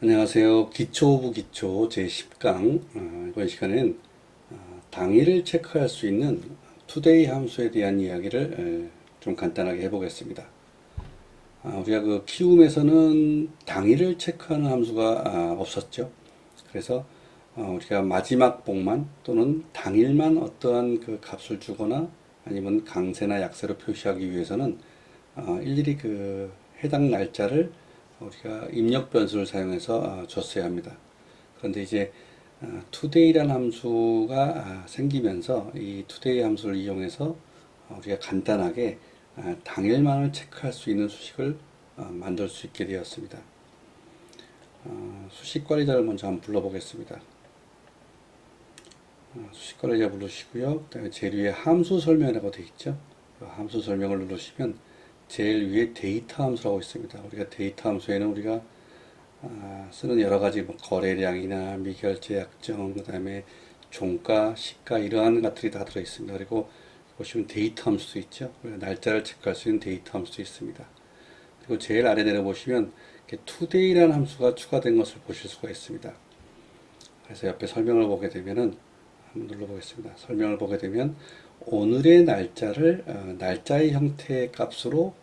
안녕하세요. 기초 오브 기초 제10강. 이번 시간엔 당일을 체크할 수 있는 투데이 함수에 대한 이야기를 좀 간단하게 해보겠습니다. 우리가 그 키움에서는 당일을 체크하는 함수가 없었죠. 그래서 우리가 마지막 봉만 또는 당일만 어떠한 그 값을 주거나 아니면 강세나 약세로 표시하기 위해서는 일일이 그 해당 날짜를 우리가 입력 변수를 사용해서 줬어야 합니다. 그런데 이제 today라는 함수가 생기면서 이 today 함수를 이용해서 우리가 간단하게 당일만을 체크할 수 있는 수식을 만들 수 있게 되었습니다. 수식 관리자를 먼저 한번 불러보겠습니다. 수식 관리자 부르시고요. 그다음에 제일 위에 함수 설명이라고 되어 있죠. 함수 설명을 누르시면 제일 위에 데이터 함수라고 있습니다. 우리가 데이터 함수에는 우리가 쓰는 여러 가지 뭐 거래량이나 미결제 약정, 그다음에 종가, 시가 이러한 것들이 다 들어 있습니다. 그리고 보시면 데이터 함수도 있죠. 우리가 날짜를 체크할 수 있는 데이터 함수도 있습니다. 그리고 제일 아래 내려 보시면 today라는 함수가 추가된 것을 보실 수가 있습니다. 그래서 옆에 설명을 보게 되면은 한번 눌러보겠습니다. 설명을 보게 되면 오늘의 날짜를 날짜의 형태의 값으로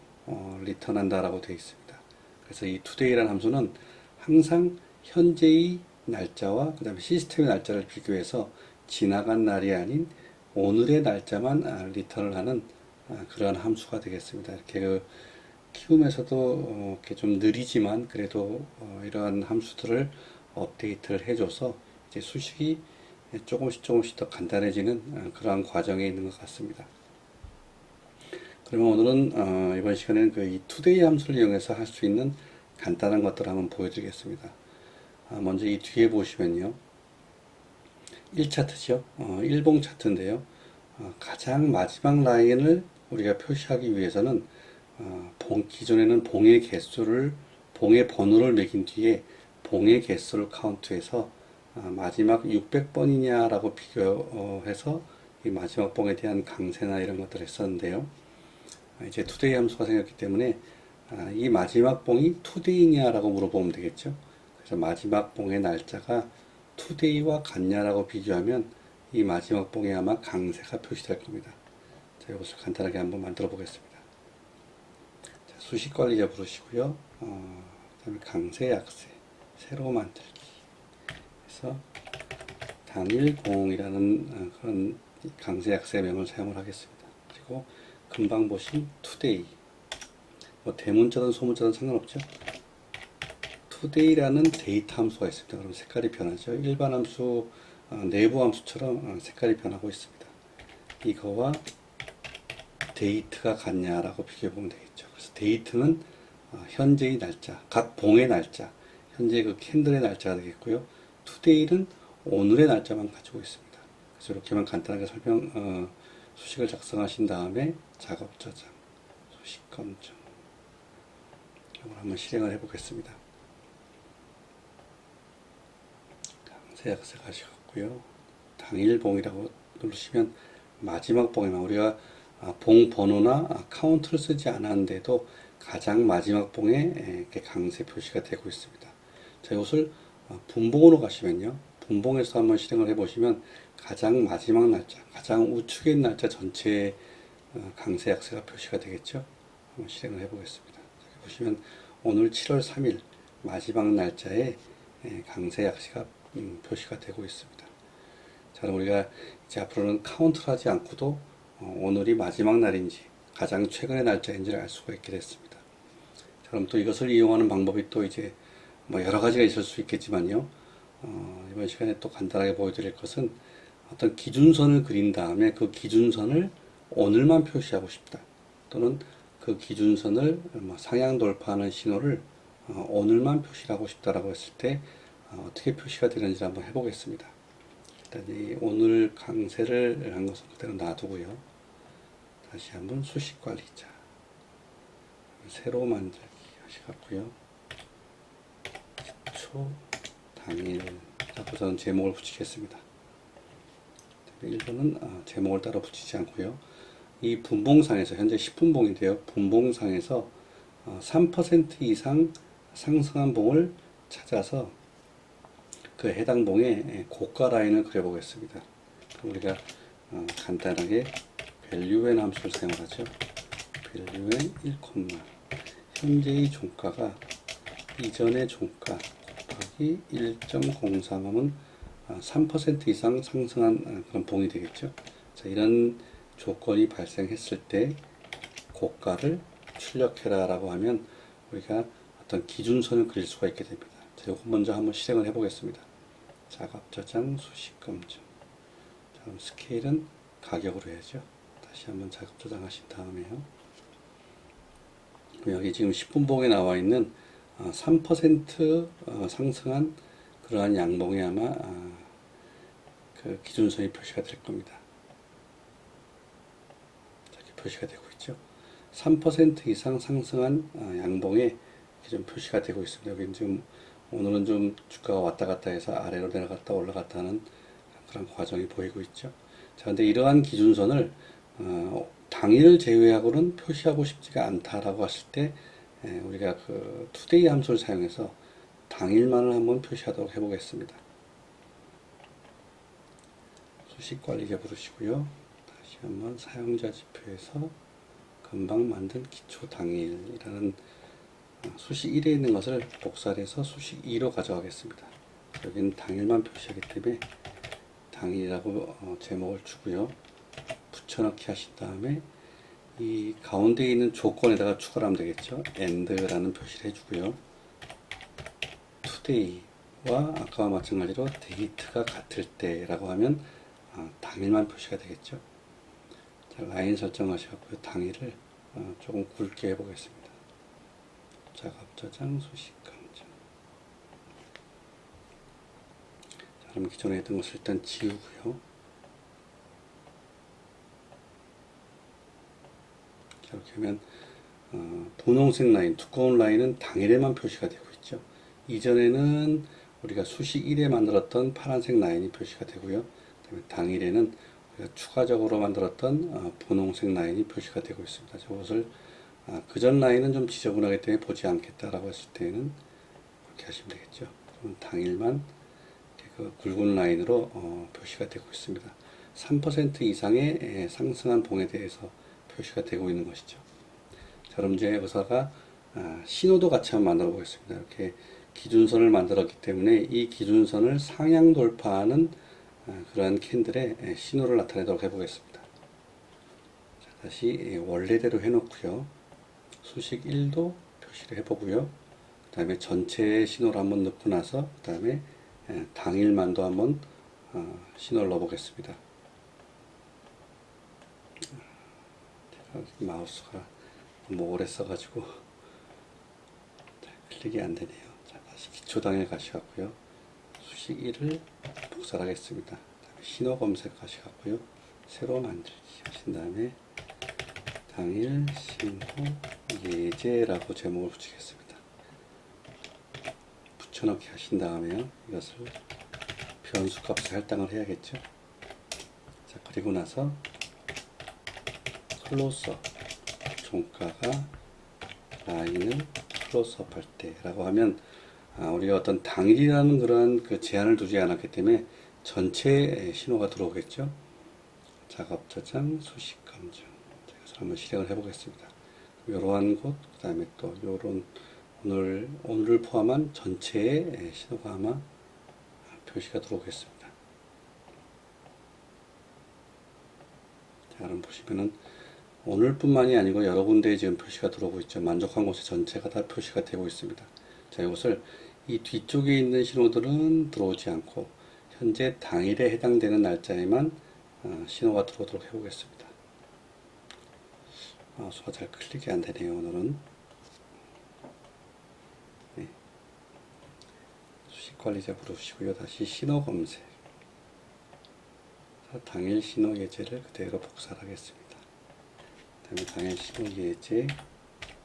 리턴한다라고 되어 있습니다. 그래서 이 today라는 함수는 항상 현재의 날짜와 그 다음에 시스템의 날짜를 비교해서 지나간 날이 아닌 오늘의 날짜만 리턴을 하는 그러한 함수가 되겠습니다. 이렇게 그 키움에서도 이렇게 좀 느리지만 그래도 이러한 함수들을 업데이트를 해줘서 이제 수식이 조금씩 더 간단해지는 그러한 과정에 있는 것 같습니다. 그러면 오늘은 이번 시간에는 그 이 투데이 함수를 이용해서 할 수 있는 간단한 것들을 한번 보여드리겠습니다. 먼저 이 뒤에 보시면요. 1차트죠. 일봉 차트인데요. 가장 마지막 라인을 우리가 표시하기 위해서는 기존에는 봉의 번호를 매긴 뒤에 봉의 개수를 카운트해서 마지막 600번이냐라고 비교해서 이 마지막 봉에 대한 강세나 이런 것들을 했었는데요. 이제 투데이 함수가 생겼기 때문에 이 마지막 봉이 투데이냐라고 물어보면 되겠죠. 그래서 마지막 봉의 날짜가 투데이와 같냐라고 비교하면 이 마지막 봉에 아마 강세가 표시될 겁니다. 자, 이것을 간단하게 한번 만들어 보겠습니다. 자, 수식 관리자 부르시고요. 그다음에 강세, 약세, 새로 만들기. 그래서 단일봉이라는 그런 강세, 약세 명을 사용을 하겠습니다. 그리고 금방 보신 투데이. 뭐 대문자든 소문자든 상관없죠. today라는 데이터 함수가 있습니다. 그럼 색깔이 변하죠. 일반 함수, 내부 함수처럼 색깔이 변하고 있습니다. 이거와 데이트가 같냐라고 비교해 보면 되겠죠. 그래서 데이트는 현재의 날짜, 각 봉의 날짜, 현재 그 캔들의 날짜가 되겠고요. today는 오늘의 날짜만 가지고 있습니다. 그래서 이렇게만 간단하게 수식을 작성하신 다음에 작업 저장, 수식 검증, 이걸 한번 실행을 해보겠습니다. 강세 약세 가시고요. 당일봉이라고 누르시면 마지막 봉에만 우리가 봉 번호나 카운트를 쓰지 않았는데도 가장 마지막 봉에 이렇게 강세 표시가 되고 있습니다. 자, 이것을 분봉으로 가시면요. 분봉에서 한번 실행을 해보시면 가장 마지막 날짜, 가장 우측에 있는 날짜 전체에 강세 약세가 표시가 되겠죠. 한번 실행을 해보겠습니다. 여기 보시면 오늘 7월 3일 마지막 날짜에 강세 약세가 표시가 되고 있습니다. 자, 그럼 우리가 이제 앞으로는 카운트를 하지 않고도 오늘이 마지막 날인지 가장 최근의 날짜인지를 알 수가 있게 됐습니다. 자, 그럼 또 이것을 이용하는 방법이 또 이제 뭐 여러 가지가 있을 수 있겠지만요. 이번 시간에 또 간단하게 보여드릴 것은 어떤 기준선을 그린 다음에 그 기준선을 오늘만 표시하고 싶다. 또는 그 기준선을 뭐 상향 돌파하는 신호를 오늘만 표시하고 싶다라고 했을 때 어떻게 표시가 되는지 한번 해보겠습니다. 일단 이 오늘 강세를 한 것은 그대로 놔두고요. 다시 한번 수식 관리자 새로 만들기 하시고요. 초 당일 라고 저는 제목을 붙이겠습니다. 1번은 제목을 따로 붙이지 않고요. 이 분봉상에서 현재 10분봉인데요. 분봉상에서 3% 이상 상승한 봉을 찾아서 그 해당 봉에 고가 라인을 그려보겠습니다. 그럼 우리가 간단하게 value n 함수를 사용하죠. value n 1, 현재의 종가가 이전의 종가 곱하기 1.03 하면 3% 이상 상승한 그런 봉이 되겠죠. 자, 이런 조건이 발생했을 때 고가를 출력해라 라고 하면 우리가 어떤 기준선을 그릴 수가 있게 됩니다. 자, 이거 먼저 한번 실행을 해 보겠습니다. 작업 저장 수식 검증. 다음 스케일은 가격으로 해야죠. 다시 한번 작업 저장하신 다음에요. 여기 지금 10분봉에 나와 있는 3% 상승한 그러한 양봉에 아마 그 기준선이 표시가 될 겁니다. 이렇게 표시가 되고 있죠. 3% 이상 상승한 양봉에 기존 표시가 되고 있습니다. 여기 지금 오늘은 좀 주가가 왔다 갔다 해서 아래로 내려갔다 올라갔다 하는 그런 과정이 보이고 있죠. 자, 근데 이러한 기준선을 당일을 제외하고는 표시하고 싶지가 않다라고 했을 때 우리가 그 투데이 함수를 사용해서 당일만을 한번 표시하도록 해보겠습니다. 수식 관리자 부르시고요. 다시 한번 사용자 지표에서 금방 만든 기초 당일이라는 수식 1에 있는 것을 복사를 해서 수식 2로 가져가겠습니다. 여기는 당일만 표시하기 때문에 당일이라고 제목을 주고요. 붙여넣기 하신 다음에 이 가운데에 있는 조건에다가 추가를 하면 되겠죠. and라는 표시를 해주고요. today와 아까와 마찬가지로 date가 같을 때라고 하면 당일만 표시가 되겠죠. 자, 라인 설정하셔서 당일을 조금 굵게 해보겠습니다. 작업 저장 수식 검증. 자, 그럼 기존에 했던 것을 일단 지우고요. 자, 이렇게 하면 분홍색 라인, 두꺼운 라인은 당일에만 표시가 되고 있죠. 이전에는 우리가 수식 1에 만들었던 파란색 라인이 표시가 되고요. 그다음에 당일에는 우리가 추가적으로 만들었던 분홍색 라인이 표시가 되고 있습니다. 저것을 그전 라인은 좀 지저분하기 때문에 보지 않겠다라고 했을 때는 그렇게 하시면 되겠죠. 그러면 당일만 그 굵은 라인으로 표시가 되고 있습니다. 3% 이상의 상승한 봉에 대해서 표시가 되고 있는 것이죠. 자, 그럼 이제 의사가 신호도 같이 한번 만들어 보겠습니다. 이렇게 기준선을 만들었기 때문에 이 기준선을 상향 돌파하는 그러한 캔들의 신호를 나타내도록 해보겠습니다. 자, 다시 원래대로 해놓고요. 수식 1도 표시를 해보고요. 그 다음에 전체의 신호를 한번 넣고 나서 그 다음에 당일만도 한번 신호를 넣어보겠습니다. 제가 마우스가 너무 오래 써가지고 클릭이 안 되네요. 자, 다시 기초당일 가셔갖고요. 수식 1을 복사하겠습니다. 다음에 신호 검색 가셔갖고요. 새로 만들기 하신 다음에 당일 신호 예제라고 제목을 붙이겠습니다. 붙여넣기 하신 다음에요. 이것을 변수 값에 할당을 해야겠죠. 자, 그리고 나서 클로즈업 종가가 라인을 클로즈업 할 때라고 하면 우리가 어떤 당일이라는 그런 그 제한을 두지 않았기 때문에 전체 신호가 들어오겠죠. 작업 저장 수식 검증. 한번 실행을 해보겠습니다. 이러한 곳, 그 다음에 또 요런 오늘을 포함한 전체의 신호가 아마 표시가 들어오겠습니다. 자, 그럼 보시면은 오늘뿐만이 아니고 여러 군데에 지금 표시가 들어오고 있죠. 만족한 곳에 전체가 다 표시가 되고 있습니다. 자, 이것을 이 뒤쪽에 있는 신호들은 들어오지 않고 현재 당일에 해당되는 날짜에만 신호가 들어오도록 해보겠습니다. 마우스가 잘 클릭이 안 되네요, 오늘은. 네. 수식 관리자 부르시고요. 다시 신호 검색. 당일 신호 예제를 그대로 복사하겠습니다. 그다음에 당일 신호 예제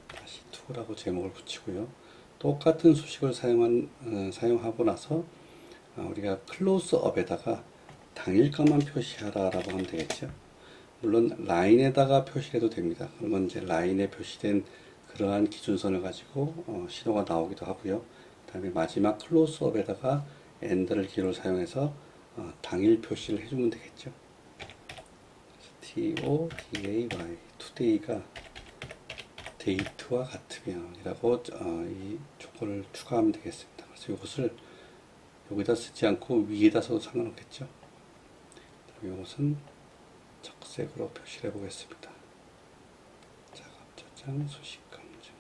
다시 2라고 제목을 붙이고요. 똑같은 수식을 사용하고 나서 우리가 클로즈업에다가 당일값만 표시하라라고 하면 되겠죠. 물론 라인에다가 표시해도 됩니다. 그러면 이제 라인에 표시된 그러한 기준선을 가지고 신호가 나오기도 하고요. 다음에 마지막 클로즈업에다가 엔드를 기호를 사용해서 당일 표시를 해주면 되겠죠. TODAY, today가 데이트와 같으면이라고 이 조건을 추가하면 되겠습니다. 그래서 이것을 여기다 쓰지 않고 위에다 써도 상관없겠죠. 이것은 적색으로 표시를 해보겠습니다. 작업 저장 수식 검증.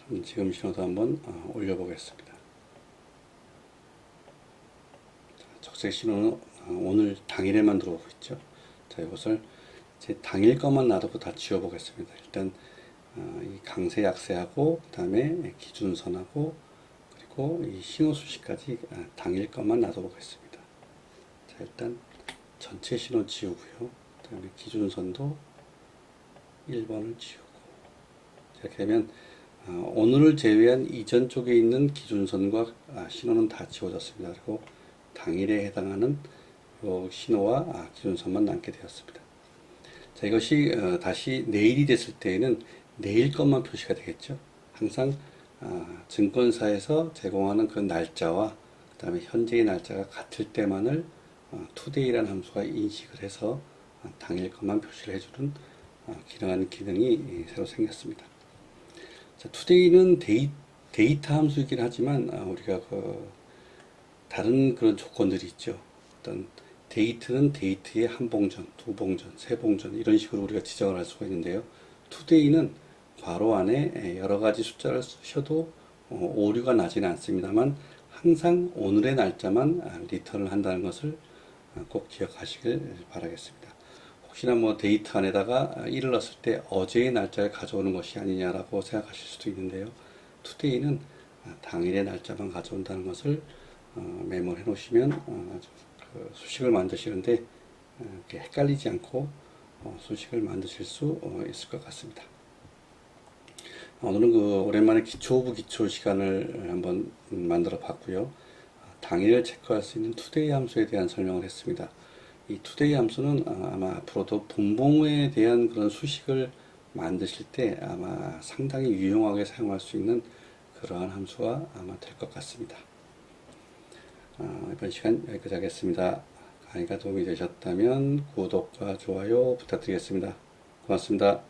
그럼 지금 신호도 한번 올려보겠습니다. 적색 신호는 오늘 당일에만 들어오고 있죠. 자, 이것을 이제 당일 것만 놔두고 다 지워보겠습니다. 일단 이 강세 약세하고 그 다음에 기준선하고 그리고 이 신호 수식까지 당일 것만 놔둬보겠습니다. 자, 일단 전체 신호 지우고요. 그 다음에 기준선도 1번을 지우고. 이렇게 되면 오늘을 제외한 이전 쪽에 있는 기준선과 신호는 다 지워졌습니다. 그리고 당일에 해당하는 요 신호와 기준선만 남게 되었습니다. 자, 이것이 다시 내일이 됐을 때에는 내일 것만 표시가 되겠죠. 항상 증권사에서 제공하는 그 날짜와 그 다음에 현재의 날짜가 같을 때만을 today라는 함수가 인식을 해서 당일 것만 표시를 해주는 기능하는 기능이 새로 생겼습니다. 자, today는 데이터 함수이긴 하지만 우리가 다른 그런 조건들이 있죠. 어떤 데이트는 데이트의 한 봉전, 두 봉전, 세 봉전 이런 식으로 우리가 지정을 할 수가 있는데요. today는 괄호 안에 여러 가지 숫자를 쓰셔도 오류가 나지는 않습니다만 항상 오늘의 날짜만 리턴을 한다는 것을 꼭 기억하시길 바라겠습니다. 혹시나 뭐 데이터 안에다가 1을 넣었을 때 어제의 날짜를 가져오는 것이 아니냐라고 생각하실 수도 있는데요. today는 당일의 날짜만 가져온다는 것을 메모를 해 놓으시면 그 수식을 만드시는데 이렇게 헷갈리지 않고 수식을 만드실 수 있을 것 같습니다. 오늘은 오랜만에 기초 오브 기초 시간을 한번 만들어 봤고요. 당일을 체크할 수 있는 투데이 함수에 대한 설명을 했습니다. 이 투데이 함수는 아마 앞으로도 분봉에 대한 그런 수식을 만드실 때 아마 상당히 유용하게 사용할 수 있는 그러한 함수가 아마 될 것 같습니다. 이번 시간 여기까지 하겠습니다. 강의가 도움이 되셨다면 구독과 좋아요 부탁드리겠습니다. 고맙습니다.